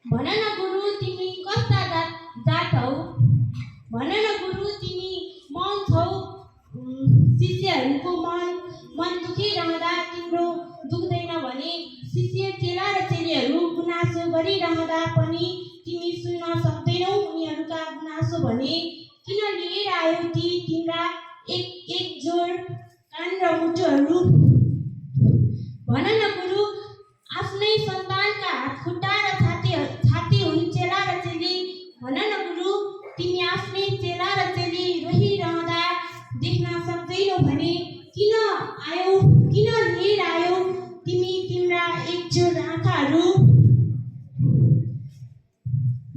भन न गुरु तिमी कस्ता जात हौ, भन न गुरु तिमी मौन छौ। शिष्यहरूको मन दुखिरहँदा तिम्रो दुख्दैन भने, शिष्य चेला र चेलीहरू गुनासो गरिरहँदा पनि तिमी सुन्न सक्दैनौ उनीहरूका गुनासो भने। किन लिएर आयौ ती तिम्रा एक जोड कान र मुटुहरू? भन न गुरु आफ्नै सन्तानका हातखुट्टा र छाती हुन् चेला र चेली। भन न गुरु तिमी आफ्नै चेला र चेली रोइरहँदा देख्न सक्दैनौ भने किन लिएर आयौ तिमी तिम्रा एकजोड आँखाहरू?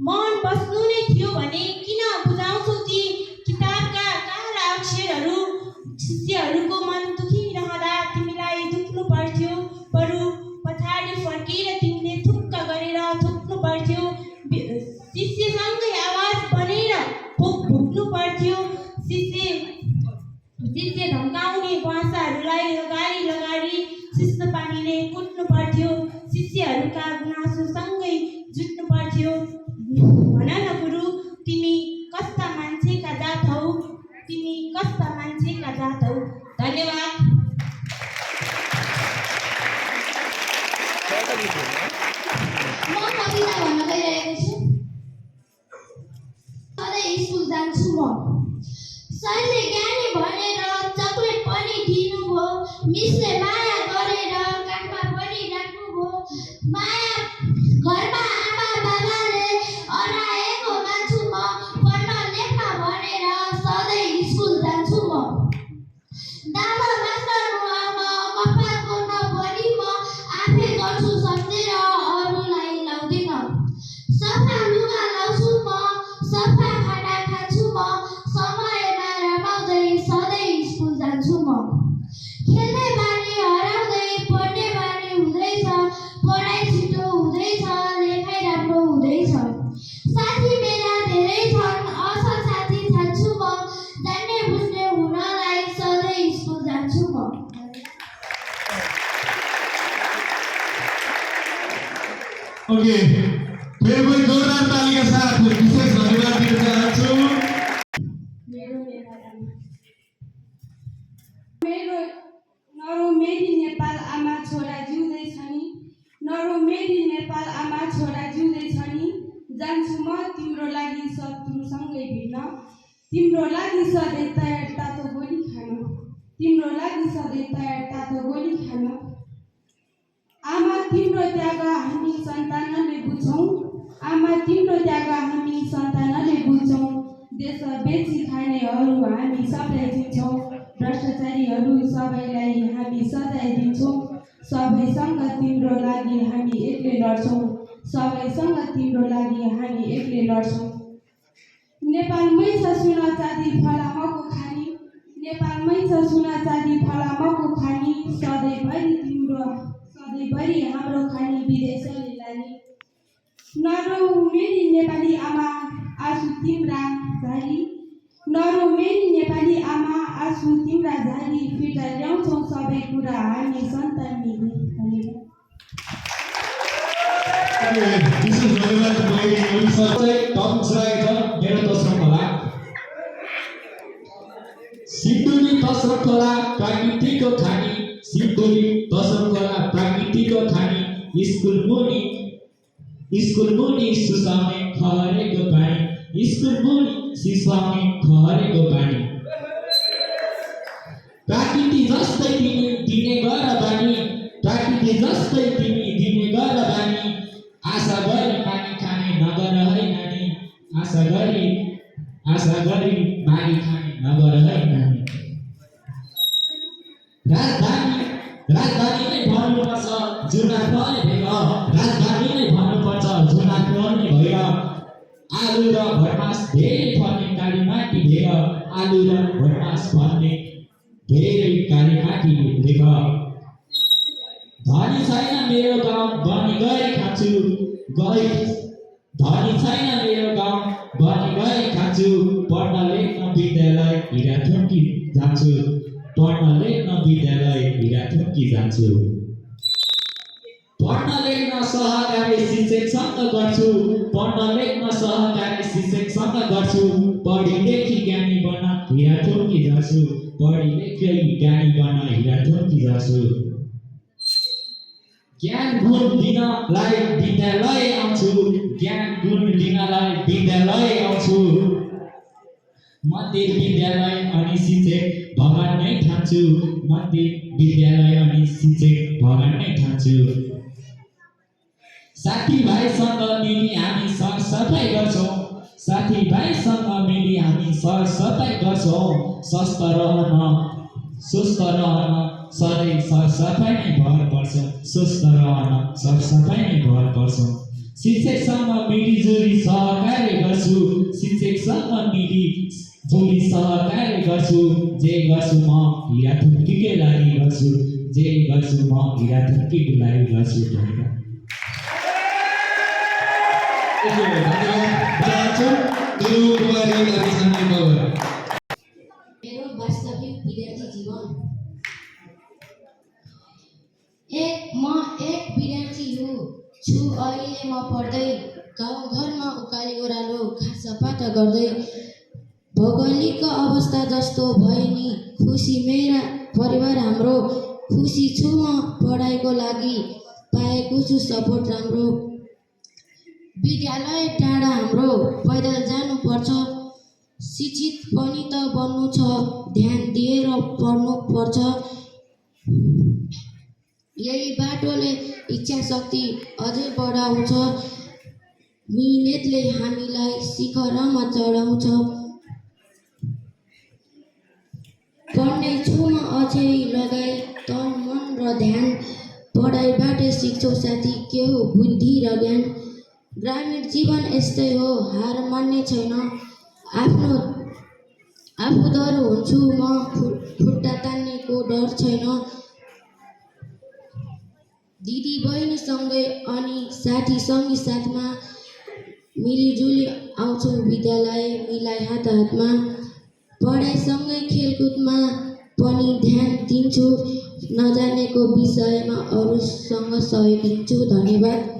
मन बस्नु नै थियो भने किन बुझाउँछौ ती किताबका काला अक्षरहरू? शिष्यहरूको मन दुखिरहँदा तिमीलाई दुख्नु पर्थ्यो, बरु पछाडि फर्केर तिमीले थुक्क गरेर थुक्नु पर्थ्यो। शिष्यसँगै आवाज बनेर भुक्नु पर्थ्यो। शिष्य धम्काउने भाषाहरूलाई लगारी शिष्य पानीले कुट्नु पर्थ्यो। शिष्यहरूका गुनासोसँगै जुट्नु पर्थ्यो। भन न गुरु तिमी कस्ता मान्छेका जात हौ, तिमी कस्ता मान्छेका जात हौ? धन्यवाद। म कविता भन्न गइरहेको छु। सधैँ स्कुल जान्छु म। सरले ज्ञानी भनेर चकलेट पनि दिनुभयो, मिसले माया गरेर काखमा पनि राख्नुभयो। माया घरमा आमा बाबाले अराएको मान्छु म, पढ्न लेख्न भनेर सधैँ स्कुल जान्छु म। दामा मास्टर म कपालको नभनी म आफै गर्छु सम्झेर अरूलाई लाउँदिन। सफा लुगा लाउँछु म, सफा खाना खान्छु म, समयमा रमाउँदै सधैँ स्कुल जान्छु म। खेल्ने बानी हराउँदै पढ्ने बानी हुँदैछ, पढाइ छिटो हुँदैछ, लेखाइ राम्रो हुँदैछ। साथी मेरा धेरै छन्, असल साथी छान्छु म, जान्ने बुझ्ने हुनलाई सधैँ स्कुल जान्छु म। ओके, फेरि पनि जोरदार तालीका साथ विशेष धन्यवाद दिन चाहन्छु। मेरो नरो मेरी नेपाल आमा छोरा जिउँदैछ नि, नरो मेरी नेपाल आमा छोरा जिउँदैछ नि। जान्छु म तिम्रो लागि शत्रुसँगै भिड्न, तिम्रो लागि सधैँ तयार तातो गोली खान, तिम्रो लागि सधैँ तयार तातो गोली खान। आमा तिम्रो त्याग हामी सन्तानले बुझौँ, आमा तिम्रो त्याग हामी सन्तानले बुझौँ। देश बेची खानेहरू हामी सबलाई चिन्छौँ, भ्रष्टाचारीहरू सबैलाई हामी सजाय दिन्छौँ। सबैसँग तिम्रो लागि हामी एक्लै लड्छौँ, सबैसँग तिम्रो लागि हामी एक्लै लड्छौँ। नेपालमै छ सुन चाँदी फलामको खानी, नेपालमै छ सुन चाँदी फलामको खानी। सधैँभरि हाम्रो खानी विदेशले लाने। नरौ मेरी नेपाली आमा आँसु तिम्रा झारी, नरौ मेरी नेपाली आमा आँसु तिम्रा झारी। फिर्ता ल्याउँछौँ सबै कुरा हामी सन्तान मिली। विशेष धन्यवाद मेरो दोस्रो खोला सिन्धुली दोस्रो खोला प्राकृतिकको खानी, सिन्धुली दोस्रो खोला प्राकृतिकको खानी। स्कुल मुनि सुसाउने खरेको पानी, स्कुल मुनि सुसाउने खरेको पानी। प्राकृति जस्तै तिमी दिने गर बानी, प्राकृति जस्तै तिमी दिने गर बानी। आशा गरी पानी खाने नगर है नानी, आशा गरी पानी खाने नगर है नानी। राजधानी नै भन्नुपर्छ जुना पनि भएर, राजधानी नै भन्नुपर्छ जुना पनि भएर। आलु र भटमास धेरै फल्ने काली माटी भेग, आलु र भटमास फल्ने धेरै काली माटी भेग। धनी छैन मेरो गाउँ बनी गए खान्छु, धनी छैन मेरो गाउँ बनी गए खान्छु। पढ्न लेख्न विद्यालय हिरा थुम्की जान्छु, पढ्न लेख्न विद्यालय हिरा थुम्की जान्छु। पढ्न लेख्न सहकारी सहकार्य शिक्षकसँग गर्छु पढ्न लेख्न सहकार्य शिक्षकसँग गर्छु पढी लेखी ज्ञानी बन्न हिरा ठोकी गर्छु पढी लेखी ज्ञानी बन्न हिरा ठोकी गर्छु ज्ञान गुण दिनलाई विद्यालय आउँछु ज्ञान गुण दिनलाई विद्यालय आउँछु मन्दिर विद्यालय अनि शिक्षक भगवान नै ठान्छु मन्दिर विद्यालय अनि शिक्षक भगवान नै ठान्छु साथीभाइसँग मिली हामी सरसफाइ गर्छौँ साथीभाइसँग मिली हामी सरसफाइ गर्छौँ स्वस्थ रहन सधैँ सरसफाइ नै भर पर्छ स्वस्थ रहन सरसफाइ नै भर पर्छ शिक्षकसँग मिलिजुली सहकार्य गर्छु शिक्षकसँग मिलिजुली सहकार्य गर्छु जे गर्छु म हिरा थुम्कीकै लागि गर्छु जे गर्छु म हिरा थुम्कीकै लागि गर्छु भनेर मेरो वास्तविक विद्यार्थी जीवन म एक विद्यार्थी छु अहिले म पढ्दै गाउँघरमा उकाली ओह्रालो घाँसपात गर्दै भौगोलिक अवस्था जस्तो भए नि खुसी मेरा परिवार हाम्रो खुसी छु म पढाइको लागि पाएको छु सपोर्ट राम्रो विद्यालय टाढा हाम्रो पैदल जानुपर्छ शिक्षित पनि त बन्नु छ ध्यान दिएर पढ्नु पर्छ यही बाटोले इच्छा शक्ति अझै बढाउँछ मिहिनेतले हामीलाई शिखरमा चढाउँछ पढ्ने छु म अझै लगाई तन मन र ध्यान पढाइबाटै सिक्छौ साथी के हो बुद्धि र ज्ञान ग्रामीण जीवन यस्तै हो हार मान्ने छैन आफू डर हुन्छु म खुट्टा तान्नेको डर छैन दिदी बहिनीसँगै अनि साथीसँगै साथमा मिलिजुली आउँछौँ विद्यालय मिलाई हातमा पढाइसँगै खेलकुदमा पनि ध्यान दिन्छु नजानेको विषयमा अरूसँग सहयोग लिन्छु धन्यवाद